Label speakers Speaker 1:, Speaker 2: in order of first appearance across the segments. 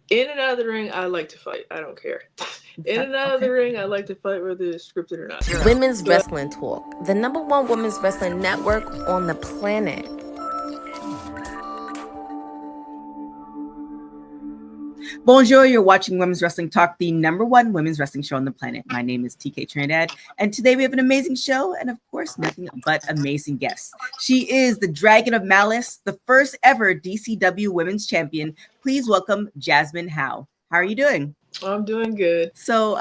Speaker 1: In and out of the ring, I like to fight. I don't care. In
Speaker 2: Okay.
Speaker 1: and out of the
Speaker 2: Okay.
Speaker 1: ring, I like to fight whether it's scripted or not.
Speaker 3: Women's
Speaker 1: But
Speaker 3: Wrestling Talk, the number one women's wrestling network on the planet.
Speaker 2: Bonjour, you're watching Women's Wrestling Talk, the number one women's wrestling show on the planet. My name is TK Trinidad, and today we have an amazing show and, of course, nothing but amazing guests. She is the Dragon of Malice, the first ever DCW Women's Champion. Please welcome Jazmyne Hao. How are you doing?
Speaker 1: I'm doing good.
Speaker 2: So,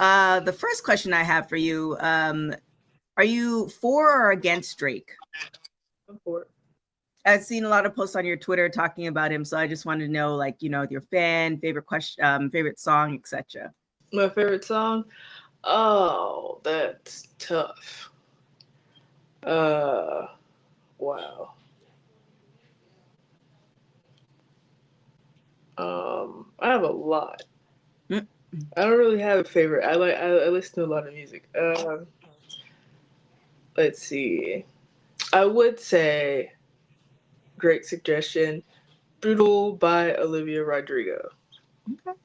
Speaker 2: the first question I have for you, are you for or against Drake?
Speaker 1: I'm for it.
Speaker 2: I've seen a lot of posts on your Twitter talking about him, so I just wanted to know, like, your fan, favorite question, favorite song, etc.
Speaker 1: My favorite song? Oh, that's tough. Uh, wow. I have a lot.
Speaker 2: Mm.
Speaker 1: I don't really have a favorite. I listen to a lot of music. Let's see. I would say great suggestion. Brutal by Olivia Rodrigo.
Speaker 2: Okay.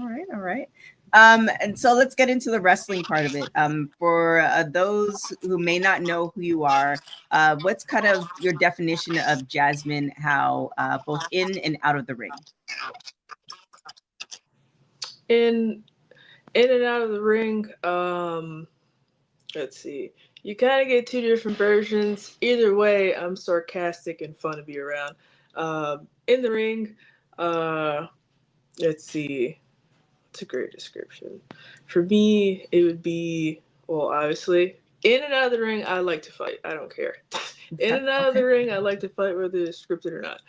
Speaker 2: All right. All right. And so let's get into the wrestling part of it. For those who may not know who you are, what's kind of your definition of Jazmyne Hao, both in and out of the ring?
Speaker 1: In in and out of the ring. Let's see. You kind of get two different versions. Either way, I'm sarcastic and fun to be around. In the ring, uh, let's see. It's a great description. For me, it would be, well, obviously, in and out of the ring, I like to fight. I don't care. In
Speaker 2: Okay.
Speaker 1: and out of
Speaker 2: Okay.
Speaker 1: the ring, I like to fight whether it's scripted or not.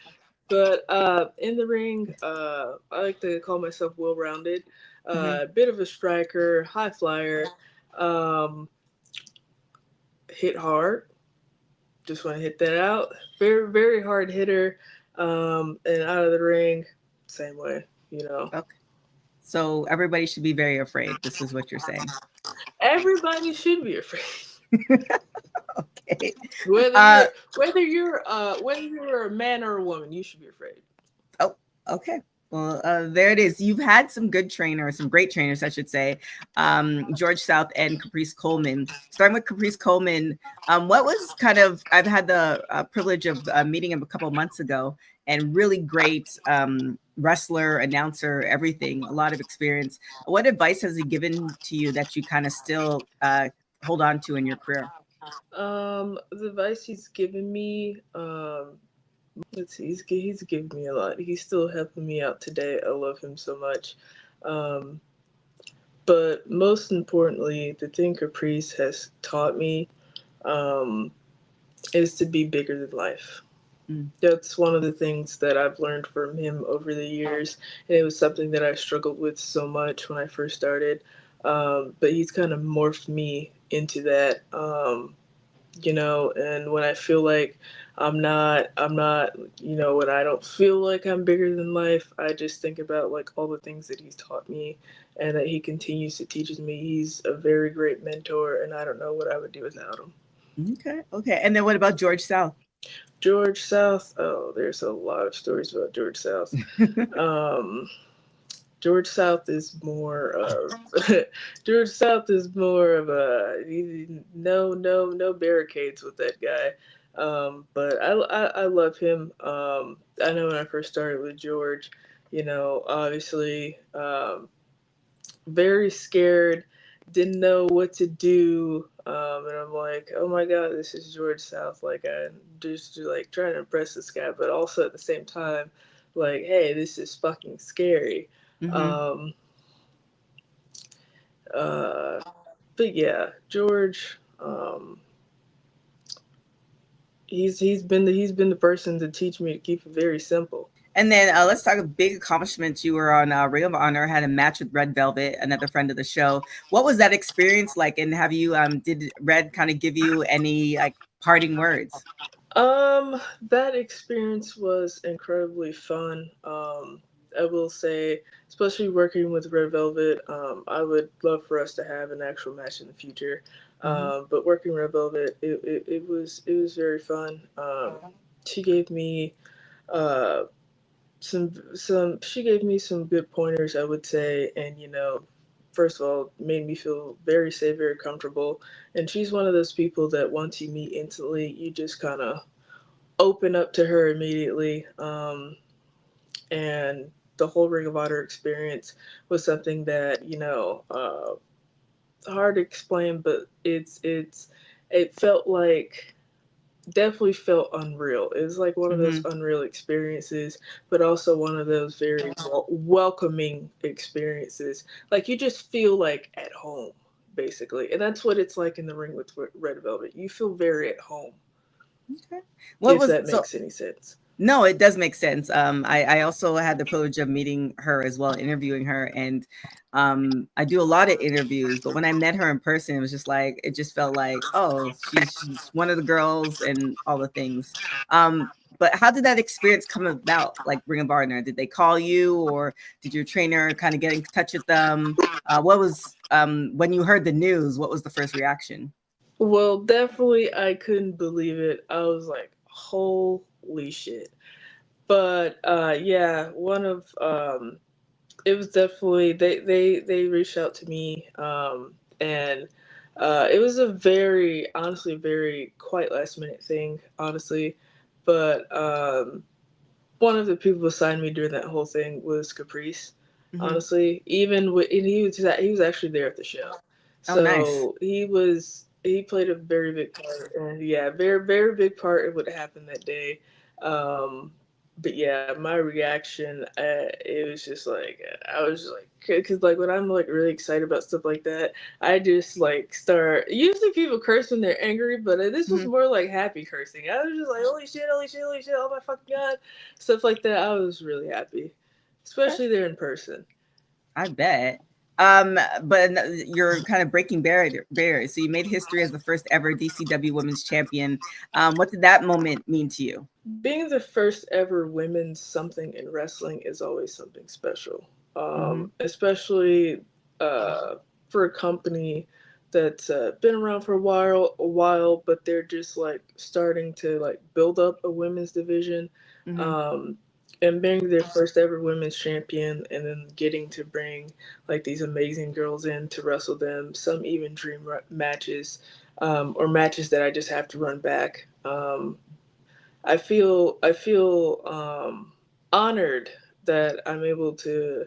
Speaker 1: But in the ring, I like to call myself well rounded.
Speaker 2: Mm-hmm.
Speaker 1: Bit of a striker, high flyer, um, hit hard. Just want to hit that out. Very, very hard hitter. And out of the ring, same way, you know.
Speaker 2: Okay. So everybody should be very afraid. This is what you're saying.
Speaker 1: Everybody should be afraid.
Speaker 2: Okay.
Speaker 1: Whether
Speaker 2: Uh,
Speaker 1: you're whether you're a man or a woman, you should be afraid.
Speaker 2: Oh, okay. Well, there it is. You've had some good trainers, some great trainers, I should say. George South and Caprice Coleman. Starting with Caprice Coleman, what was kind of, I've had the privilege of meeting him a couple of months ago, and really great wrestler, announcer, everything, a lot of experience. What advice has he given to you that you kind of still hold on to in your career?
Speaker 1: The advice he's given me, let's see, he's given me a lot. He's still helping me out today. I love him so much. Um, but most importantly, the thing Caprice has taught me um, is to be bigger than life.
Speaker 2: Mm.
Speaker 1: That's one of the things that I've learned from him over the years. And it was something that I struggled with so much when I first started. But he's kind of morphed me into that. And when I feel like I'm not, when I don't feel like I'm bigger than life, I just think about like all the things that he's taught me and that he continues to teach me. He's a very great mentor, and I don't know what I would do without him.
Speaker 2: Okay. Okay. And then what about George South?
Speaker 1: George South, oh, there's a lot of stories about George South. Um, George South is more of George South is more of a no barricades with that guy. But I love him. I know when I first started with George, obviously very scared, didn't know what to do. And I'm like, oh my god, this is George South. Like I just like trying to impress this guy, but also at the same time, like, hey, this is fucking scary.
Speaker 2: Mm-hmm.
Speaker 1: Um, uh, but yeah, George, he's been the person to teach me to keep it very simple.
Speaker 2: And then let's talk about big accomplishments. You were on Ring of Honor, had a match with Red Velvet, another friend of the show. What was that experience like? And have you did Red kind of give you any like parting words?
Speaker 1: That experience was incredibly fun. I will say, especially working with Red Velvet, I would love for us to have an actual match in the future.
Speaker 2: Mm-hmm.
Speaker 1: But working Red Velvet, it was very fun. She gave me uh, she gave me some good pointers, I would say, and first of all, made me feel very safe, very comfortable. And she's one of those people that once you meet instantly, you just kind of open up to her immediately. And the whole Ring of Honor experience was something that hard to explain, but it felt like definitely felt unreal. It was like one of those
Speaker 2: Mm-hmm.
Speaker 1: unreal experiences, but also one of those very welcoming experiences. Like you just feel like at home, basically, and that's what it's like in the ring with Red Velvet. You feel very at home,
Speaker 2: Okay. What
Speaker 1: if
Speaker 2: was
Speaker 1: that
Speaker 2: so?
Speaker 1: makes any sense.
Speaker 2: No, it does make sense. I also had the privilege of meeting her as well, interviewing her, and I do a lot of interviews. But when I met her in person, it was just like it just felt like, oh, she's one of the girls and all the things. But how did that experience come about? Like Ring of Honor, did they call you, or did your trainer kind of get in touch with them? What was when you heard the news? What was the first reaction?
Speaker 1: Well, definitely, I couldn't believe it. I was like, holy shit. But yeah, one of it was definitely they reached out to me, and it was a very honestly very quite last minute thing, honestly. But one of the people beside me during that whole thing was Caprice.
Speaker 2: Mm-hmm.
Speaker 1: Honestly, even with and he was actually there at the show,
Speaker 2: Oh, nice.
Speaker 1: so he played a very big part, and yeah, very very big part in what happened that day. Um, but yeah, my reaction, it was just like I was just like, because like when I'm like really excited about stuff like that, I just like start. Usually people curse when they're angry, but this was
Speaker 2: Mm-hmm.
Speaker 1: more like happy cursing. I was just like, holy shit, holy shit, holy shit, oh my fucking god, stuff like that. I was really happy,
Speaker 2: Okay.
Speaker 1: especially there in person.
Speaker 2: I bet. But you're kind of breaking barriers. So you made history as the first ever DCW Women's Champion. What did that moment mean to you?
Speaker 1: Being the first ever women's something in wrestling is always something special,
Speaker 2: Mm-hmm.
Speaker 1: especially for a company that's been around for a while, but they're just like starting to like build up a women's division,
Speaker 2: Mm-hmm.
Speaker 1: um, and being their first ever women's champion, and then getting to bring like these amazing girls in to wrestle them, some even dream matches, or matches that I just have to run back. I feel honored that I'm able to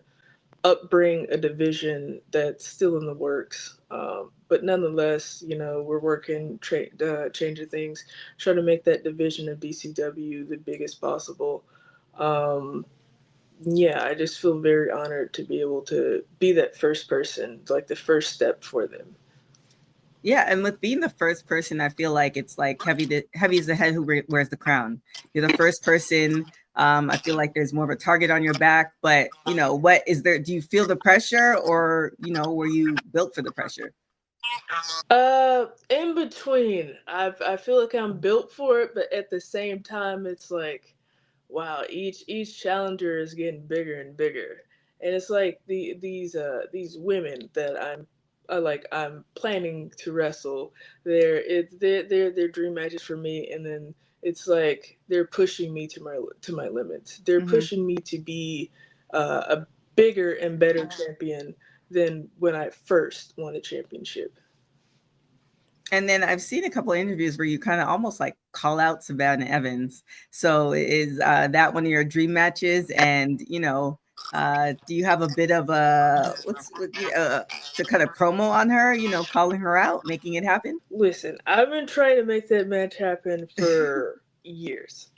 Speaker 1: upbring a division that's still in the works. But nonetheless, we're working, changing things, trying to make that division of DCW the biggest possible. Um, yeah, I just feel very honored to be able to be that first person, like the first step for them.
Speaker 2: Yeah, and with being the first person, I feel like it's like heavy is the head who wears the crown. You're the first person. I feel like there's more of a target on your back. But what is there? Do you feel the pressure, or were you built for the pressure?
Speaker 1: In between, I feel like I'm built for it, but at the same time, it's like, wow, each challenger is getting bigger and bigger, and it's like these women that I'm planning to wrestle. They're dream matches for me, and then it's like they're pushing me to my limits. They're
Speaker 2: Mm-hmm.
Speaker 1: pushing me to be a bigger and better champion than when I first won the championship.
Speaker 2: And then I've seen a couple of interviews where you kind of almost like call out Savannah Evans. So is that one of your dream matches? And do you have a bit of a to kind of promo on her? Calling her out, making it happen.
Speaker 1: Listen, I've been trying to make that match happen for years.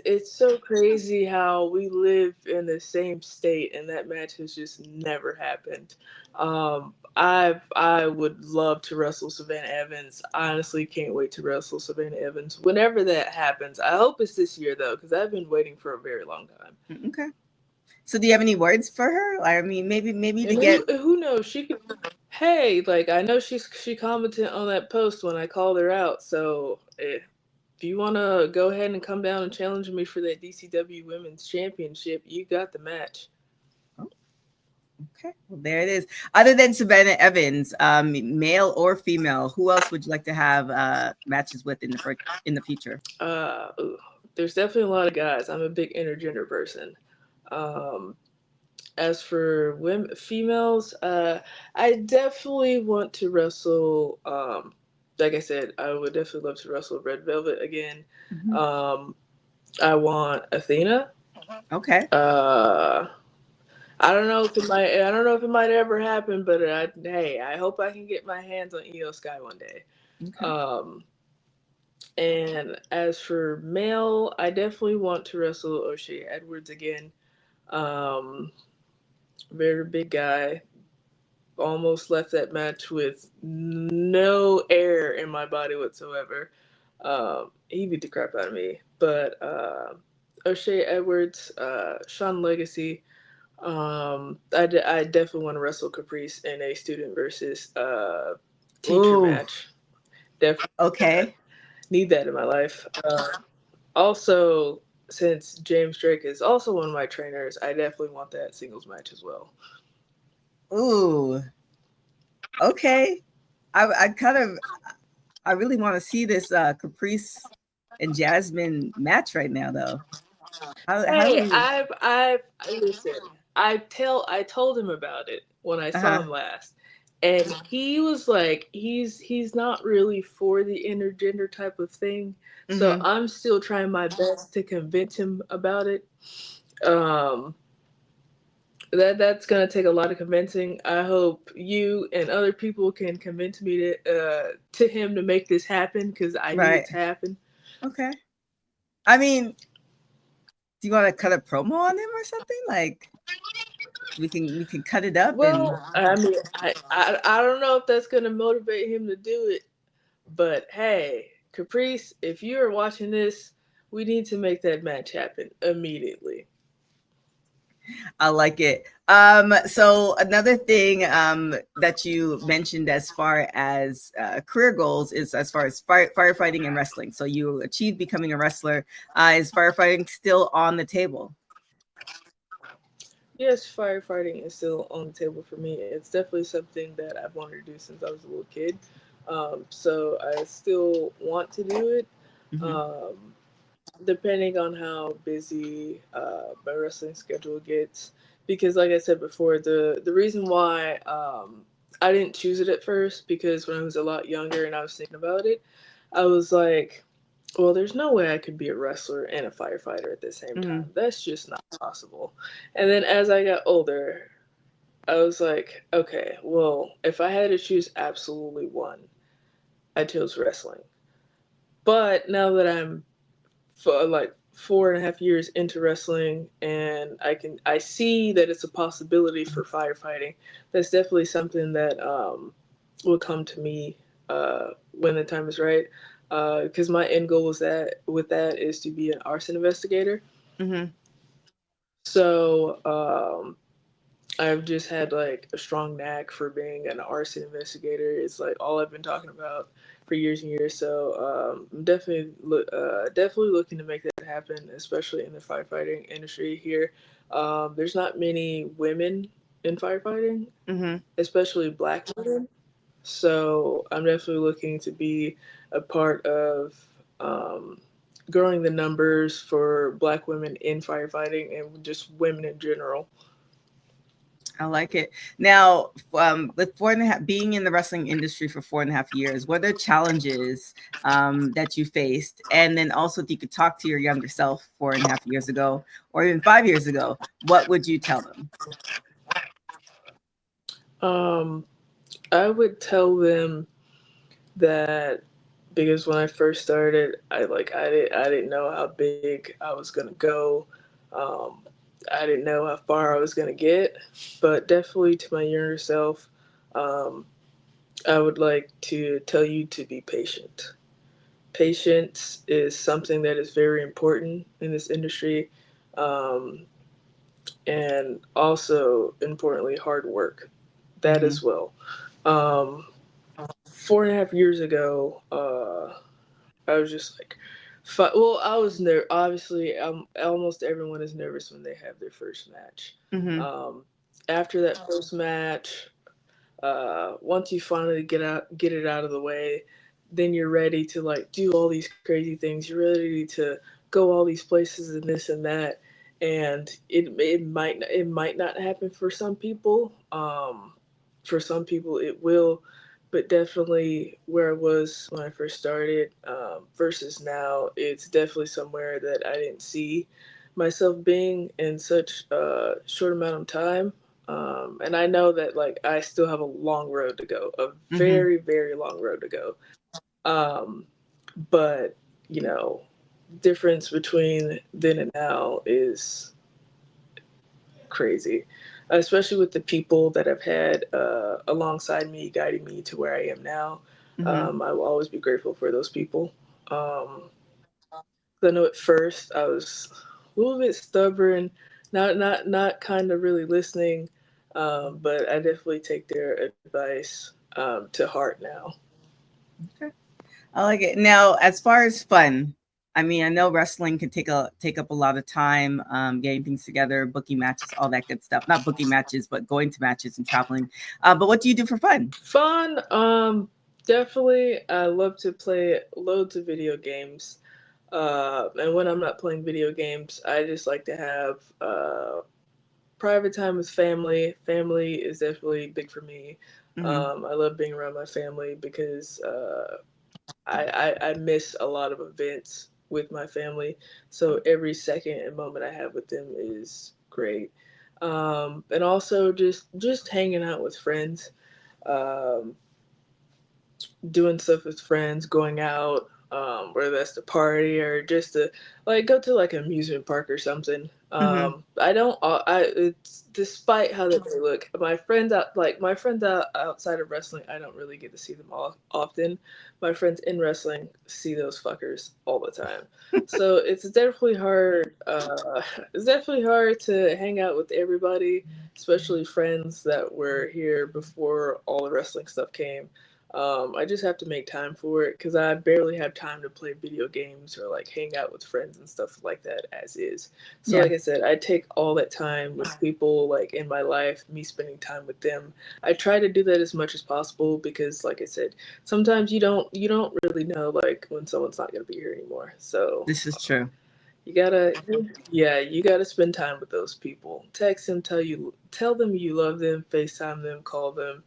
Speaker 1: It's so crazy how we live in the same state and that match has just never happened. I would love to wrestle Savannah Evans. I honestly can't wait to wrestle Savannah Evans whenever that happens. I hope it's this year though, because I've been waiting for a very long time.
Speaker 2: Okay. So do you have any words for her? I mean, maybe to
Speaker 1: And
Speaker 2: get.
Speaker 1: who knows? She could. Hey, like I know she commented on that post when I called her out. So if you want to go ahead and come down and challenge me for that DCW Women's Championship, you got the match.
Speaker 2: Oh, okay, well there it is. Other than Savannah Evans, male or female, who else would you like to have matches with in the future?
Speaker 1: Ooh. there's definitely a lot of guys. I'm a big intergender person. Um, as for women, females, I definitely want to wrestle. Like I said, I would definitely love to wrestle Red Velvet again.
Speaker 2: Mhm.
Speaker 1: Um, I want Athena.
Speaker 2: Okay.
Speaker 1: Uh, I don't know if it might. I don't know if it might ever happen, but hey, I hope I can get my hands on Io Sky one day.
Speaker 2: Okay.
Speaker 1: Um, and as for male, I definitely want to wrestle O'Shea Edwards again. Um, very big guy. Almost left that match with no air in my body whatsoever. He beat the crap out of me. But O'Shea Edwards, Sean Legacy, I definitely want to wrestle Caprice in a student versus teacher
Speaker 2: Ooh.
Speaker 1: match. Definitely
Speaker 2: Okay.
Speaker 1: need that in my life. Also, since James Drake is also one of my trainers, I definitely want that singles match as well.
Speaker 2: Ooh. Okay. I kind of I really want to see this Caprice and Jazmyne match right now, though. How
Speaker 1: Hey,
Speaker 2: is
Speaker 1: listen. I told him about it when I saw
Speaker 2: uh-huh.
Speaker 1: him last, and he was like, he's not really for the intergender type of thing. So
Speaker 2: Mm-hmm.
Speaker 1: I'm still trying my best to convince him about it. Um, that's gonna take a lot of convincing. I hope you and other people can convince me to him to make this happen because I need it
Speaker 2: Right.
Speaker 1: to happen.
Speaker 2: Okay. I mean, do you want to cut a promo on him or something? Like we can cut it up and
Speaker 1: Well, I mean, I don't know if that's gonna motivate him to do it, but hey, Caprice, if you are watching this, we need to make that match happen immediately.
Speaker 2: I like it. So another thing that you mentioned as far as career goals is as far as firefighting and wrestling. So you achieved becoming a wrestler. Is firefighting still on the table?
Speaker 1: Yes, firefighting is still on the table for me. It's definitely something that I've wanted to do since I was a little kid. So I still want to do it.
Speaker 2: Mm-hmm.
Speaker 1: Um, Depending on how busy my wrestling schedule gets. Because, like I said before, the reason why I didn't choose it at first, because when I was a lot younger and I was thinking about it, I was like, well, there's no way I could be a wrestler and a firefighter at the same
Speaker 2: Mm-hmm.
Speaker 1: time. That's just not possible. And then as I got older, I was like, okay, well, if I had to choose absolutely one, I chose wrestling. But now that I'm for like 4.5 years into wrestling and I see that it's a possibility for firefighting, that's definitely something that will come to me when the time is right, because my end goal is that with that is to be an arson investigator.
Speaker 2: Mm-hmm.
Speaker 1: So I've just had like a strong knack for being an arson investigator. It's like all I've been talking about for years and years. So I'm definitely looking to make that happen, especially in the firefighting industry here. There's not many women in firefighting,
Speaker 2: Mm-hmm.
Speaker 1: especially black women. So I'm definitely looking to be a part of um, growing the numbers for black women in firefighting and just women in general.
Speaker 2: I like it. Now, with being in the wrestling industry for 4.5 years, what are challenges that you faced? And then also, if you could talk to your younger self 4.5 years ago, or even 5 years ago, what would you tell them?
Speaker 1: Um, I would tell them that because when I first started, I didn't know how big I was gonna go. Um, I didn't know how far I was gonna get, but definitely to my younger self, um, I would like to tell you to be patient. Patience is something that is very important in this industry, um, and also importantly, hard work. That
Speaker 2: Mm-hmm.
Speaker 1: as well. Um, 4.5 years ago, I was just like, well, I was obviously, almost everyone is nervous when they have their first match.
Speaker 2: Mm-hmm.
Speaker 1: Um, After that first match, once you finally get it out of the way, then you're ready to like do all these crazy things. You're ready to go all these places and this and that, and it might not happen for some people. For some people it will, but definitely where I was when I first started, versus now, it's definitely somewhere that I didn't see myself being in such a short amount of time. And I know that like I still have a long road to go, a
Speaker 2: Mm-hmm.
Speaker 1: very, very long road to go. Um, but you know, difference between then and now is crazy, especially with the people that I've had alongside me, guiding me to where I am now.
Speaker 2: Mm-hmm.
Speaker 1: I will always be grateful for those people. Um, 'Cause I know at first I was a little bit stubborn, not kind of really listening, but I definitely take their advice to heart now.
Speaker 2: Okay. I like it. Now, as far as fun, I mean, I know wrestling can take up a lot of time, getting things together, booking matches, all that good stuff. Not booking matches, but going to matches and traveling. But what do you do for fun?
Speaker 1: Fun, definitely. I love to play loads of video games. And when I'm not playing video games, I just like to have private time with family. Family is definitely big for me.
Speaker 2: Mm-hmm.
Speaker 1: I love being around my family because I miss a lot of events with my family. So every second and moment I have with them is great. And also just hanging out with friends. Um, Doing stuff with friends, going out, whether that's the party or just to like go to like an amusement park or something.
Speaker 2: Mm-hmm.
Speaker 1: I don't. I It's despite how they may look. My friends outside of wrestling, I don't really get to see them all often. My friends in wrestling see those fuckers all the time. So it's definitely hard. It's definitely hard to hang out with everybody, especially friends that were here before all the wrestling stuff came. I just have to make time for it because I barely have time to play video games or like hang out with friends and stuff like that as is. So,
Speaker 2: Yeah.
Speaker 1: like I said, I take all that time with people like in my life, me spending time with them. I try to do that as much as possible because, like I said, sometimes you don't really know like when someone's not gonna be here anymore. So
Speaker 2: This is true.
Speaker 1: you gotta, yeah, you gotta spend time with those people. Text them, tell them you love them, FaceTime them, call them.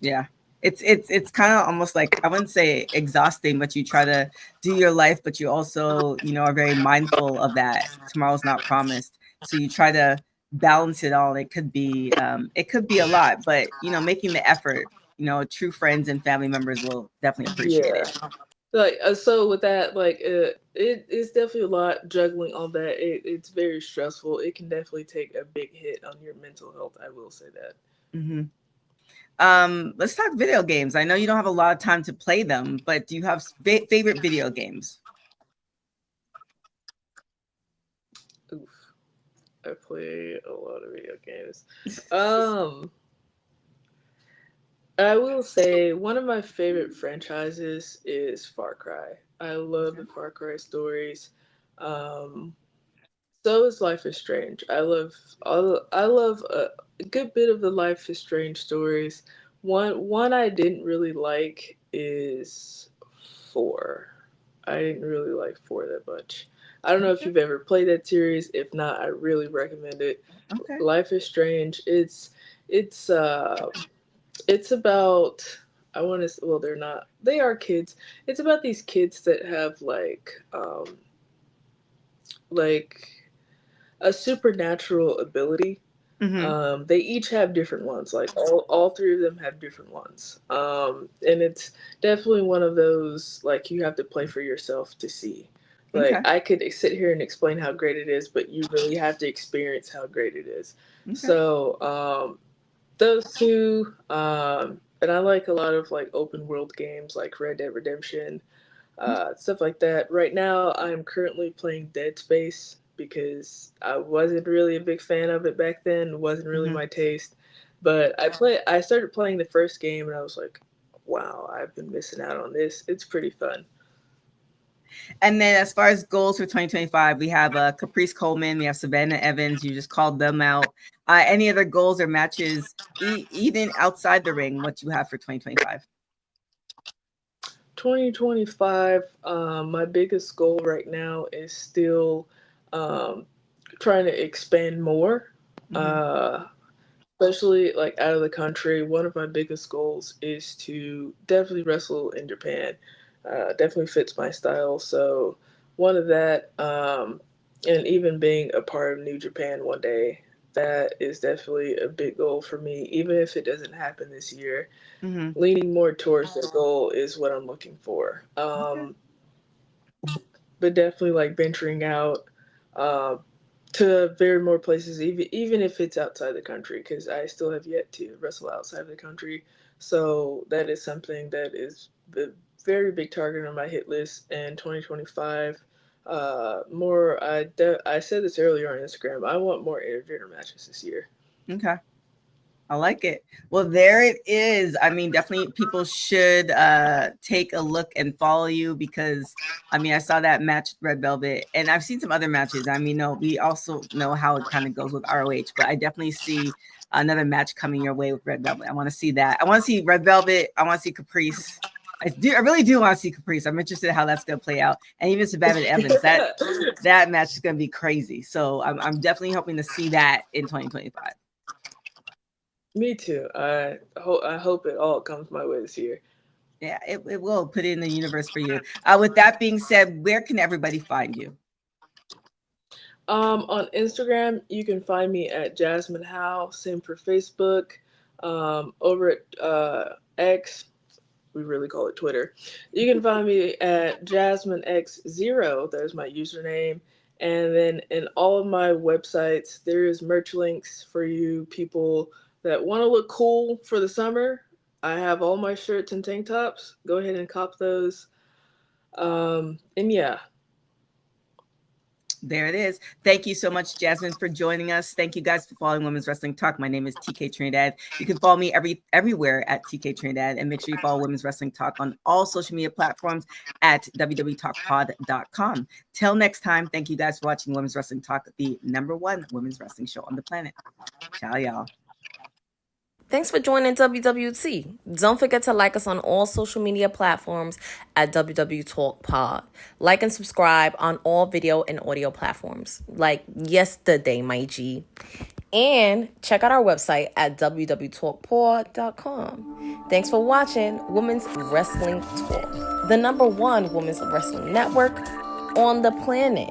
Speaker 2: Yeah. It's kind of almost like, I wouldn't say exhausting, but you try to do your life, but you also, are very mindful of that tomorrow's not promised. So you try to balance it all. It could be a lot, but making the effort, true friends and family members will definitely appreciate
Speaker 1: Yeah.
Speaker 2: it.
Speaker 1: Like so with that, like it's definitely a lot juggling all that. It's very stressful. It can definitely take a big hit on your mental health. I will say that.
Speaker 2: Hmm. Let's talk video games. I know you don't have a lot of time to play them, but do you have favorite video games?
Speaker 1: Oof, I play a lot of video games. Um, I will say one of my favorite franchises is Far Cry. I love
Speaker 2: Okay.
Speaker 1: the Far Cry stories. Um, So is Life is Strange. I love a good bit of the Life is Strange stories. One I didn't really like is four. I didn't really like four that much. I don't know if
Speaker 2: Okay.
Speaker 1: you've ever played that series. If not, I really recommend it.
Speaker 2: Okay.
Speaker 1: Life is Strange. It's it's about I want to well they're not they are kids. It's about these kids that have like a supernatural ability.
Speaker 2: Mm-hmm.
Speaker 1: They each have different ones. Like all three of them have different ones. And it's definitely one of those like you have to play for yourself to see. Like
Speaker 2: Okay.
Speaker 1: I could sit here and explain how great it is, but you really have to experience how great it is.
Speaker 2: Okay.
Speaker 1: So those two, and I like a lot of like open world games like Red Dead Redemption, stuff like that. Right now, I'm currently playing Dead Space because I wasn't really a big fan of it back then. It wasn't really
Speaker 2: Mm-hmm.
Speaker 1: my taste. But I started playing the first game and I was like, wow, I've been missing out on this. It's pretty fun.
Speaker 2: And then as far as goals for 2025, we have Caprice Coleman, we have Savannah Evans. You just called them out. Any other goals or matches, even outside the ring, what you have for 2025?
Speaker 1: 2025, my biggest goal right now is still um, trying to expand more,
Speaker 2: Mm-hmm.
Speaker 1: uh, especially like out of the country. One of my biggest goals is to definitely wrestle in Japan. Definitely fits my style. So one of that, and even being a part of New Japan one day, that is definitely a big goal for me. Even if it doesn't happen this year,
Speaker 2: Mm-hmm.
Speaker 1: leaning more towards the goal is what I'm looking for.
Speaker 2: Okay.
Speaker 1: But definitely like venturing out uh, to very more places, even if it's outside the country, because I still have yet to wrestle outside of the country. So that is something that is a very big target on my hit list in 2025. I said this earlier on Instagram. I want more intergender matches this year.
Speaker 2: Okay. I like it. Well, there it is. I mean, definitely people should take a look and follow you because I mean, I saw that match with Red Velvet and I've seen some other matches. I mean, no, we also know how it kind of goes with ROH, but I definitely see another match coming your way with Red Velvet. I want to see that. I want to see Red Velvet. I want to see Caprice. I really do want to see Caprice. I'm interested in how that's going to play out. And even Savannah Evans, that match is going to be crazy. So I'm definitely hoping to see that in 2025.
Speaker 1: Me too. I hope it all comes my way this year.
Speaker 2: Yeah, it will put it in the universe for you. With that being said, where can everybody find you?
Speaker 1: On Instagram, you can find me at Jazmyne Hao. Same for Facebook. Over at X, we really call it Twitter. You can find me at JasmineX0. There's my username. And then in all of my websites, there is merch links for you people that want to look cool for the summer. I have all my shirts and tank tops. Go ahead and cop those. And yeah,
Speaker 2: There it is. Thank you so much, Jazmyne, for joining us. Thank you guys for following Women's Wrestling Talk. My name is TK Trinidad. You can follow me everywhere at TK Trinidad, and make sure you follow Women's Wrestling Talk on all social media platforms at www.talkpod.com. Till next time, thank you guys for watching Women's Wrestling Talk, the #1 women's wrestling show on the planet. Ciao, y'all.
Speaker 3: Thanks for joining WWT. Don't forget to like us on all social media platforms at WW Talk Pod. Like and subscribe on all video and audio platforms, like yesterday, my G. And check out our website at www.talkpod.com. Thanks for watching Women's Wrestling Talk, the #1 women's wrestling network on the planet.